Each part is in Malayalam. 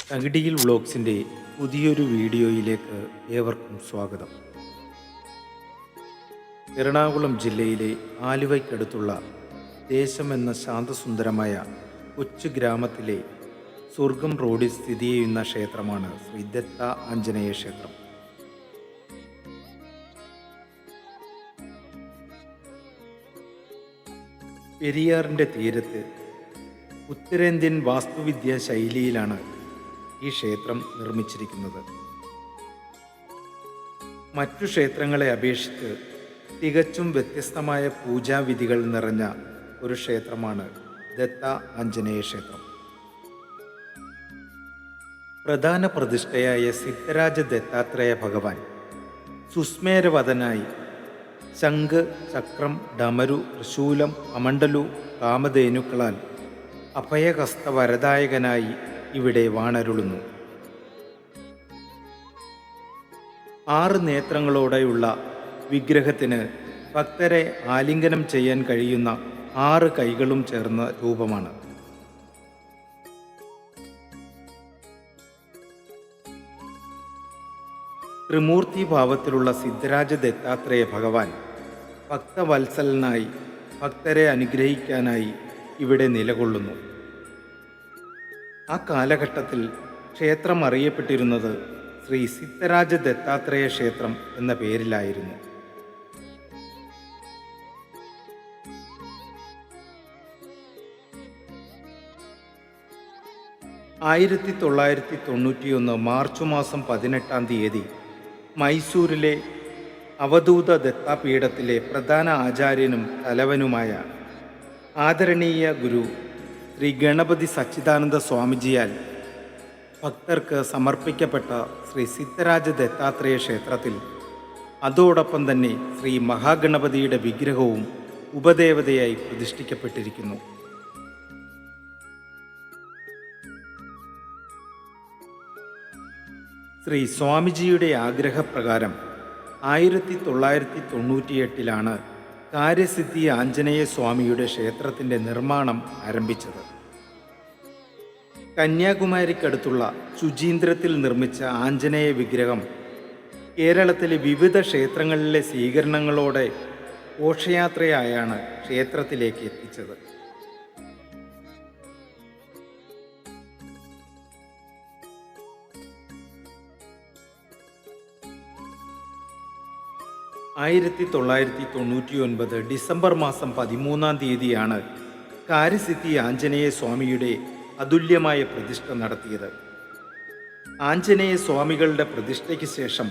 തകിടിയിൽ വ്ളോഗ്സിൻ്റെ പുതിയൊരു വീഡിയോയിലേക്ക് ഏവർക്കും സ്വാഗതം. എറണാകുളം ജില്ലയിലെ ആലുവയ്ക്കടുത്തുള്ള ദേശം എന്ന ശാന്തസുന്ദരമായ കൊച്ചു ഗ്രാമത്തിലെ സ്വർഗം റോഡിൽ സ്ഥിതി ചെയ്യുന്ന ക്ഷേത്രമാണ് ശ്രീ ദത്ത ആഞ്ജനേയ ക്ഷേത്രം. പെരിയാറിൻ്റെ തീരത്ത് ഉത്തരേന്ത്യൻ വാസ്തുവിദ്യാ ശൈലിയിലാണ് ഈ ക്ഷേത്രം നിർമ്മിച്ചിരിക്കുന്നത്. മറ്റു ക്ഷേത്രങ്ങളെ അപേക്ഷിച്ച് തികച്ചും വ്യത്യസ്തമായ പൂജാവിധികൾ നിറഞ്ഞ ഒരു ക്ഷേത്രമാണ് ദത്ത ആഞ്ജനേയ ക്ഷേത്രം. പ്രധാന പ്രതിഷ്ഠയായ സിദ്ധരാജ ദത്താത്രേയ ഭഗവാൻ സുസ്മേരവദനായി ശംഖ്, ചക്രം, ഡമരു, ത്രിശൂലം, കമണ്ഡലു, കാമധേനുക്കളാൽ അഭയഹസ്ത വരദായകനായി ഇവിടെ വാണരുളുന്നു. 6 നേത്രങ്ങളോടെയുള്ള വിഗ്രഹത്തിന് ഭക്തരെ ആലിംഗനം ചെയ്യാൻ കഴിയുന്ന 6 കൈകളും ചേർന്ന രൂപമാണ്. ത്രിമൂർത്തി ഭാവത്തിലുള്ള സിദ്ധരാജ ദത്താത്രേയ ഭഗവാൻ ഭക്തവത്സലനായി ഭക്തരെ അനുഗ്രഹിക്കാനായി ഇവിടെ നിലകൊള്ളുന്നു. ആ കാലഘട്ടത്തിൽ ക്ഷേത്രം അറിയപ്പെട്ടിരുന്നത് ശ്രീ സിദ്ധരാജ ദത്താത്രേയ ക്ഷേത്രം എന്ന പേരിലായിരുന്നു. ആയിരത്തി 1991 മാർച്ച് മാസം 18-ാം തീയതി മൈസൂരിലെ അവധൂത ദത്താപീഠത്തിലെ പ്രധാന ആചാര്യനും തലവനുമായ ആദരണീയ ഗുരു ശ്രീ ഗണപതി സച്ചിദാനന്ദ സ്വാമിജിയാൽ ഭക്തർക്ക് സമർപ്പിക്കപ്പെട്ട ശ്രീ സിദ്ധരാജ ദത്താത്രേയ ക്ഷേത്രത്തിൽ അതോടൊപ്പം തന്നെ ശ്രീ മഹാഗണപതിയുടെ വിഗ്രഹവും ഉപദേവതയായി പ്രതിഷ്ഠിക്കപ്പെട്ടിരിക്കുന്നു. ശ്രീ സ്വാമിജിയുടെ ആഗ്രഹപ്രകാരം 1998 കാര്യസിദ്ധി ആഞ്ജനേയ സ്വാമിയുടെ ക്ഷേത്രത്തിൻ്റെ നിർമ്മാണം ആരംഭിച്ചത്. കന്യാകുമാരിക്കടുത്തുള്ള ശുചീന്ദ്രത്തിൽ നിർമ്മിച്ച ആഞ്ജനേയ വിഗ്രഹം കേരളത്തിലെ വിവിധ ക്ഷേത്രങ്ങളിലെ സ്വീകരണങ്ങളോടെ ഘോഷയാത്രയായാണ് ക്ഷേത്രത്തിലേക്ക് എത്തിച്ചത്. ആയിരത്തി 1999 ഡിസംബർ മാസം 13-ാം തീയതിയാണ് കാര്യസിദ്ധി ആഞ്ജനേയ സ്വാമിയുടെ അതുല്യമായ പ്രതിഷ്ഠ നടത്തിയത്. ആഞ്ജനേയ സ്വാമികളുടെ പ്രതിഷ്ഠയ്ക്ക് ശേഷം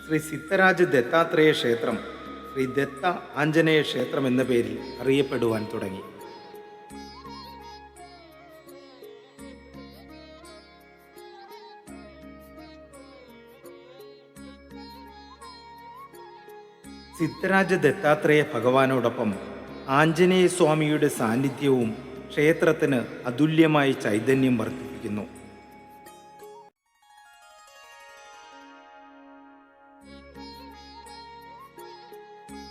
ശ്രീ സിദ്ധരാജ ദത്താത്രേയ ക്ഷേത്രം ശ്രീ ദത്ത ആഞ്ജനേയ ക്ഷേത്രം എന്ന പേരിൽ അറിയപ്പെടുവാൻ തുടങ്ങി. സിദ്ധരാജ ദത്താത്രേയ ഭഗവാനോടൊപ്പം ആഞ്ജനേയ സ്വാമിയുടെ സാന്നിധ്യവും ക്ഷേത്രത്തിന് അതുല്യമായ ചൈതന്യം വർദ്ധിപ്പിക്കുന്നു.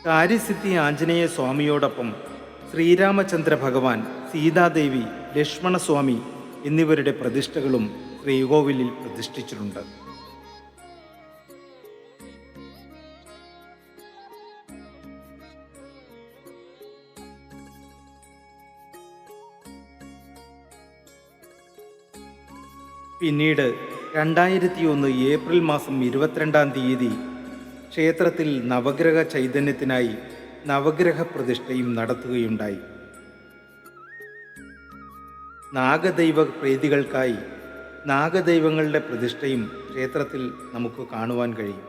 കാര്യസിദ്ധി ആഞ്ജനേയ സ്വാമിയോടൊപ്പം ശ്രീരാമചന്ദ്ര ഭഗവാൻ, സീതാദേവി, ലക്ഷ്മണസ്വാമി എന്നിവരുടെ പ്രതിഷ്ഠകളും ശ്രീകോവിലിൽ പ്രതിഷ്ഠിച്ചിട്ടുണ്ട്. പിന്നീട് 2001 ഏപ്രിൽ മാസം 22-ാം തീയതി ക്ഷേത്രത്തിൽ നവഗ്രഹ ചൈതന്യത്തിനായി നവഗ്രഹ പ്രതിഷ്ഠയും നടത്തുകയുണ്ടായി. നാഗദൈവ പ്രീതികൾക്കായി നാഗദൈവങ്ങളുടെ പ്രതിഷ്ഠയും ക്ഷേത്രത്തിൽ നമുക്ക് കാണുവാൻ കഴിയും.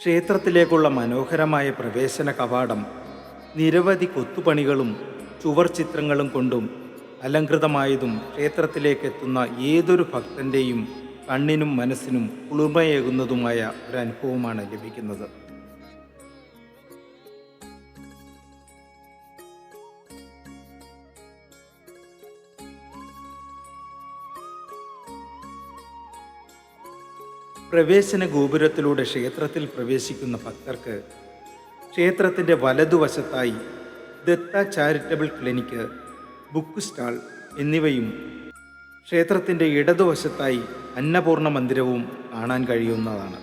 ക്ഷേത്രത്തിലേക്കുള്ള മനോഹരമായ പ്രവേശന കവാടം നിരവധി കൊത്തുപണികളും ചുവർ ചിത്രങ്ങളും കൊണ്ടും അലങ്കൃതമായതും ക്ഷേത്രത്തിലേക്ക് എത്തുന്ന ഏതൊരു ഭക്തൻ്റെയും കണ്ണിനും മനസ്സിനും കുളിർമയേകുന്നതുമായ ഒരു അനുഭവമാണ് ലഭിക്കുന്നത്. പ്രവേശന ഗോപുരത്തിലൂടെ ക്ഷേത്രത്തിൽ പ്രവേശിക്കുന്ന ഭക്തർക്ക് ക്ഷേത്രത്തിൻ്റെ വലതുവശത്തായി Datta charitable clinic, book stall എന്നിവയും ക്ഷേത്രത്തിൻ്റെ ഇടതുവശത്തായി അന്നപൂർണ മന്ദിരവും കാണാൻ കഴിയുന്നതാണ്.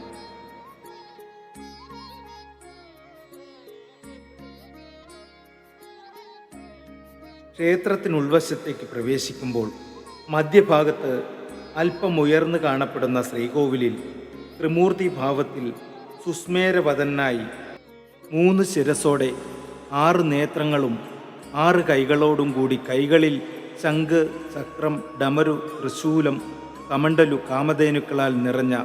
ക്ഷേത്രത്തിനുൾവശത്തേക്ക് പ്രവേശിക്കുമ്പോൾ മധ്യഭാഗത്ത് അല്പം ഉയർന്നു കാണപ്പെടുന്ന ശ്രീകോവിലിൽ ത്രിമൂർത്തി ഭാവത്തിൽ സുസ്മേരവദനായി 3 ശിരസോടെ 6 നേത്രങ്ങളും 6 കൈകളോടും കൂടി കൈകളിൽ ശംഖ്, ചക്രം, ഡമരു, ത്രിശൂലം, കമണ്ഡലു, കാമധേനുക്കളാൽ നിറഞ്ഞ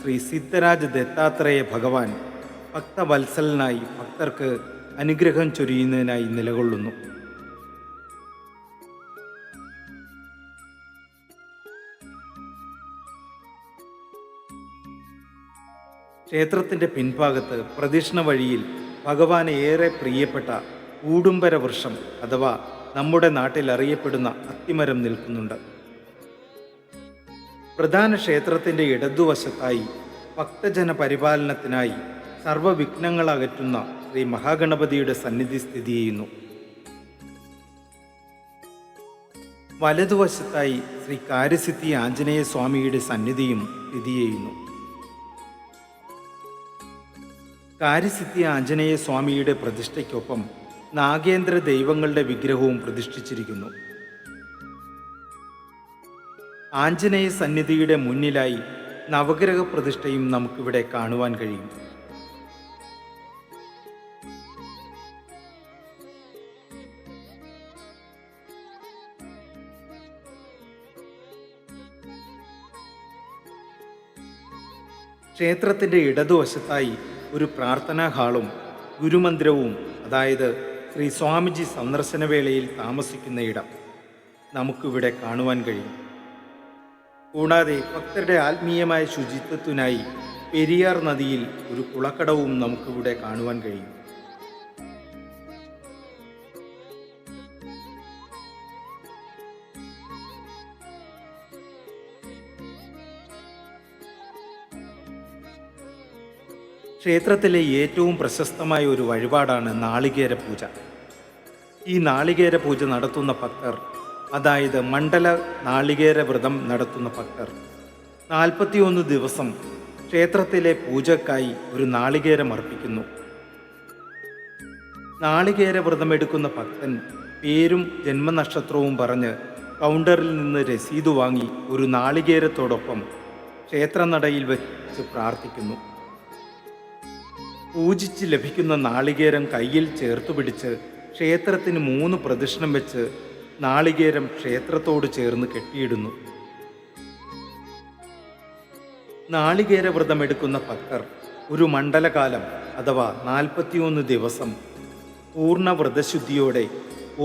ശ്രീ സിദ്ധരാജ ദത്താത്രേയ ഭഗവാൻ ഭക്തവത്സലനായി ഭക്തർക്ക് അനുഗ്രഹം ചൊരിയുന്നതിനായി നിലകൊള്ളുന്നു. ക്ഷേത്രത്തിൻ്റെ പിൻഭാഗത്ത് പ്രദക്ഷിണ വഴിയിൽ ഭഗവാന് ഏറെ പ്രിയപ്പെട്ട ഊടുംബര വൃക്ഷം അഥവാ നമ്മുടെ നാട്ടിൽ അറിയപ്പെടുന്ന അത്തിമരം നിൽക്കുന്നുണ്ട്. പ്രധാന ക്ഷേത്രത്തിൻ്റെ ഇടതുവശത്തായി ഭക്തജന പരിപാലനത്തിനായി സർവ്വവിഘ്നങ്ങൾ അകറ്റുന്ന ശ്രീ മഹാഗണപതിയുടെ സന്നിധി സ്ഥിതി ചെയ്യുന്നു. വലതുവശത്തായി ശ്രീ കാര്യസിദ്ധി ആഞ്ജനേയ സ്വാമിയുടെ സന്നിധിയും സ്ഥിതി ചെയ്യുന്നു. കാര്യസിദ്ധി ആഞ്ജനേയ സ്വാമിയുടെ പ്രതിഷ്ഠയ്ക്കൊപ്പം നാഗേന്ദ്ര ദൈവങ്ങളുടെ വിഗ്രഹവും പ്രതിഷ്ഠിച്ചിരിക്കുന്നു. ആഞ്ജനേയ സന്നിധിയുടെ മുന്നിലായി നവഗ്രഹ പ്രതിഷ്ഠയും നമുക്കിവിടെ കാണുവാൻ കഴിയും. ക്ഷേത്രത്തിൻ്റെ ഇടതുവശത്തായി ഒരു പ്രാർത്ഥനാ ഹാളും ഗുരുമന്ദിരവും, അതായത് ശ്രീ സ്വാമിജി സന്ദർശന വേളയിൽ താമസിക്കുന്ന ഇടം നമുക്കിവിടെ കാണുവാൻ കഴിയും. കൂടാതെ ഭക്തരുടെ ആത്മീയമായ ശുചിത്വത്തിനായി പെരിയാർ നദിയിൽ ഒരു കുളക്കടവും നമുക്കിവിടെ കാണുവാൻ കഴിയും. ക്ഷേത്രത്തിലെ ഏറ്റവും പ്രശസ്തമായ ഒരു വഴിപാടാണ് നാളികേര പൂജ. ഈ നാളികേര പൂജ നടത്തുന്ന ഭക്തർ, അതായത് മണ്ഡല നാളികേര വ്രതം നടത്തുന്ന ഭക്തർ 41 ദിവസം ക്ഷേത്രത്തിലെ പൂജക്കായി ഒരു നാളികേരം അർപ്പിക്കുന്നു. നാളികേര വ്രതമെടുക്കുന്ന ഭക്തൻ പേരും ജന്മനക്ഷത്രവും പറഞ്ഞ് കൗണ്ടറിൽ നിന്ന് രസീത് വാങ്ങി ഒരു നാളികേരത്തോടൊപ്പം ക്ഷേത്രനടയിൽ വെച്ച് പ്രാർത്ഥിക്കുന്നു. പൂജിച്ച് ലഭിക്കുന്ന നാളികേരം കയ്യിൽ ചേർത്തു പിടിച്ച് ക്ഷേത്രത്തിന് 3 പ്രദക്ഷിണം വെച്ച് നാളികേരം ക്ഷേത്രത്തോട് ചേർന്ന് കെട്ടിയിടുന്നു. നാളികേര വ്രതമെടുക്കുന്ന ഭക്തർ ഒരു മണ്ഡലകാലം അഥവാ 41 ദിവസം പൂർണ്ണ വ്രതശുദ്ധിയോടെ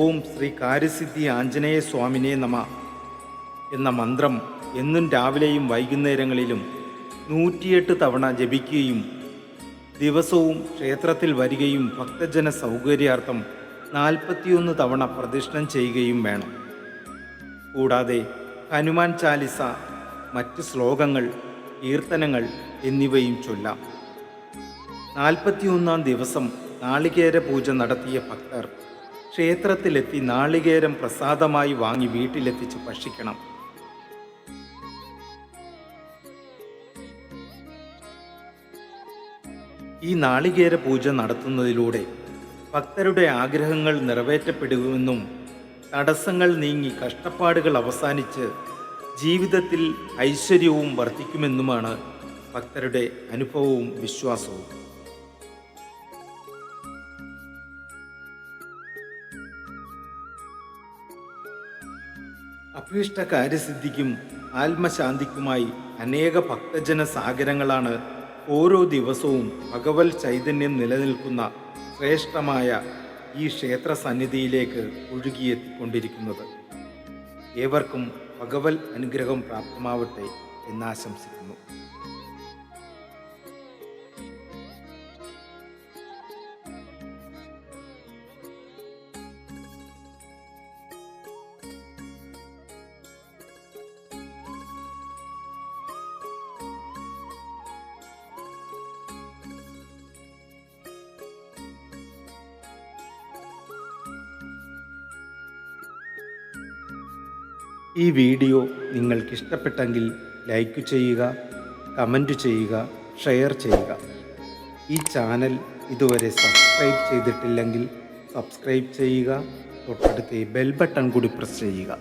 ഓം ശ്രീ കാര്യസിദ്ധി ആഞ്ജനേയ സ്വാമിനേ നമ എന്ന മന്ത്രം എന്നും രാവിലെയും വൈകുന്നേരങ്ങളിലും 108 തവണ ജപിക്കുകയും ദിവസവും ക്ഷേത്രത്തിൽ വരികയും ഭക്തജന സൗകര്യാർത്ഥം 41 തവണ പ്രദക്ഷിണം ചെയ്യുകയും വേണം. കൂടാതെ ഹനുമാൻ ചാലിസ, മറ്റ് ശ്ലോകങ്ങൾ, കീർത്തനങ്ങൾ എന്നിവയും ചൊല്ലാം. 41-ാം ദിവസം നാളികേര പൂജ നടത്തിയ ഭക്തർ ക്ഷേത്രത്തിലെത്തി നാളികേരം പ്രസാദമായി വാങ്ങി വീട്ടിലെത്തിച്ച് ഭക്ഷിക്കണം. ഈ നാളികേര പൂജ നടത്തുന്നതിലൂടെ ഭക്തരുടെ ആഗ്രഹങ്ങൾ നിറവേറ്റപ്പെടുമെന്നും തടസ്സങ്ങൾ നീങ്ങി കഷ്ടപ്പാടുകൾ അവസാനിച്ച് ജീവിതത്തിൽ ഐശ്വര്യവും വർദ്ധിക്കുമെന്നുമാണ് ഭക്തരുടെ അനുഭവവും വിശ്വാസവും. അഭീഷ്ട കാര്യസിദ്ധിക്കും ആത്മശാന്തിക്കുമായി അനേക ഭക്തജന സാഗരങ്ങളാണ് ഓരോ ദിവസവും ഭഗവത് ചൈതന്യം നിലനിൽക്കുന്ന ശ്രേഷ്ഠമായ ഈ ക്ഷേത്ര സന്നിധിയിലേക്ക് ഒഴുകിയെത്തിക്കൊണ്ടിരിക്കുന്നത്. ഏവർക്കും ഭഗവത് അനുഗ്രഹം പ്രാപ്തമാവട്ടെ എന്നാശംസിക്കുന്നു. ഈ വീഡിയോ നിങ്ങൾക്കിഷ്ടപ്പെട്ടെങ്കിൽ ലൈക്ക് ചെയ്യുക, കമൻറ്റ് ചെയ്യുക, ഷെയർ ചെയ്യുക. ഈ ചാനൽ ഇതുവരെ സബ്സ്ക്രൈബ് ചെയ്തിട്ടില്ലെങ്കിൽ സബ്സ്ക്രൈബ് ചെയ്യുക. തൊട്ടടുത്ത് ബെൽ ബട്ടൺ കൂടി പ്രസ് ചെയ്യുക.